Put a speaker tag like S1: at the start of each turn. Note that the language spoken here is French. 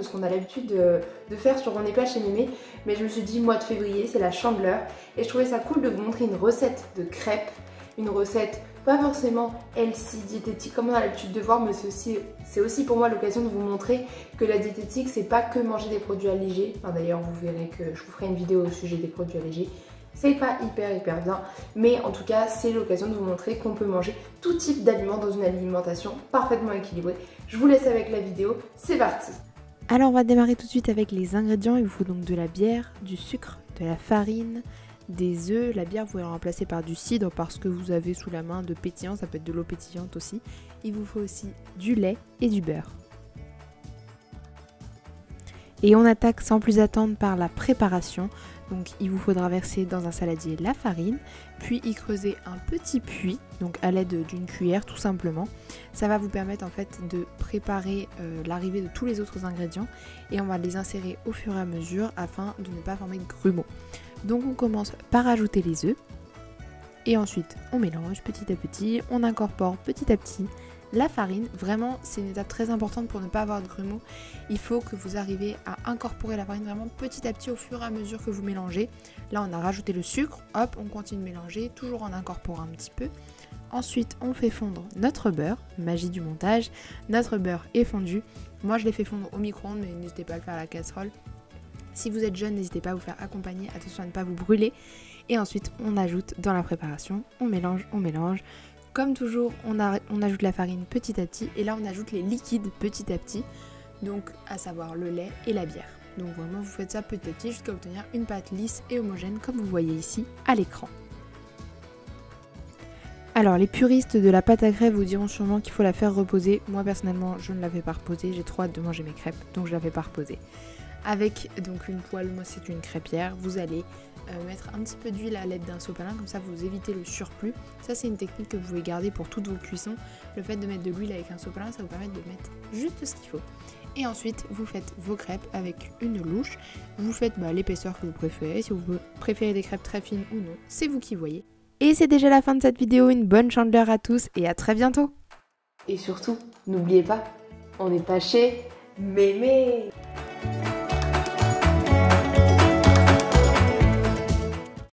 S1: de ce qu'on a l'habitude de faire sur On n'est pas chez Mémé. Mais je me suis dit, mois de février, c'est la Chandeleur. Et je trouvais ça cool de vous montrer une recette de crêpes. Une recette pas forcément healthy, diététique comme on a l'habitude de voir, mais c'est aussi pour moi l'occasion de vous montrer que la diététique, c'est pas que manger des produits allégés. Enfin, d'ailleurs, vous verrez que je vous ferai une vidéo au sujet des produits allégés. C'est pas hyper bien, mais en tout cas, c'est l'occasion de vous montrer qu'on peut manger tout type d'aliments dans une alimentation parfaitement équilibrée. Je vous laisse avec la vidéo, c'est parti!
S2: Alors on va démarrer tout de suite avec les ingrédients. Il vous faut donc de la bière, du sucre, de la farine, des œufs. La bière vous pouvez la remplacer par du cidre parce que vous avez sous la main de pétillant, ça peut être de l'eau pétillante aussi. Il vous faut aussi du lait et du beurre. Et on attaque sans plus attendre par la préparation. Donc il vous faudra verser dans un saladier la farine, puis y creuser un petit puits, donc à l'aide d'une cuillère tout simplement. Ça va vous permettre en fait de préparer l'arrivée de tous les autres ingrédients et on va les insérer au fur et à mesure afin de ne pas former de grumeaux. Donc on commence par ajouter les œufs et ensuite on mélange petit à petit, on incorpore petit à petit la farine. Vraiment c'est une étape très importante pour ne pas avoir de grumeaux. Il faut que vous arriviez à incorporer la farine vraiment petit à petit au fur et à mesure que vous mélangez. Là on a rajouté le sucre, hop on continue de mélanger toujours en incorporant un petit peu. Ensuite on fait fondre notre beurre, magie du montage. Notre beurre est fondu, moi je l'ai fait fondre au micro-ondes mais n'hésitez pas à le faire à la casserole. Si vous êtes jeune, n'hésitez pas à vous faire accompagner, attention à ne pas vous brûler. Et ensuite on ajoute dans la préparation, on mélange. Comme toujours, on ajoute la farine petit à petit et là on ajoute les liquides petit à petit, donc à savoir le lait et la bière. Donc vraiment vous faites ça petit à petit jusqu'à obtenir une pâte lisse et homogène comme vous voyez ici à l'écran. Alors les puristes de la pâte à crêpes vous diront sûrement qu'il faut la faire reposer. Moi personnellement je ne la fais pas reposer, j'ai trop hâte de manger mes crêpes donc je la fais pas reposer. Avec donc une poêle, moi c'est une crêpière, vous allez mettre un petit peu d'huile à l'aide d'un sopalin, comme ça vous évitez le surplus. Ça c'est une technique que vous pouvez garder pour toutes vos cuissons. Le fait de mettre de l'huile avec un sopalin, ça vous permet de mettre juste ce qu'il faut. Et ensuite vous faites vos crêpes avec une louche. Vous faites l'épaisseur que vous préférez, si vous préférez des crêpes très fines ou non, c'est vous qui voyez. Et c'est déjà la fin de cette vidéo, une bonne Chandeleur à tous et à très bientôt.
S1: Et surtout, n'oubliez pas, on n'est pas chez Mémé.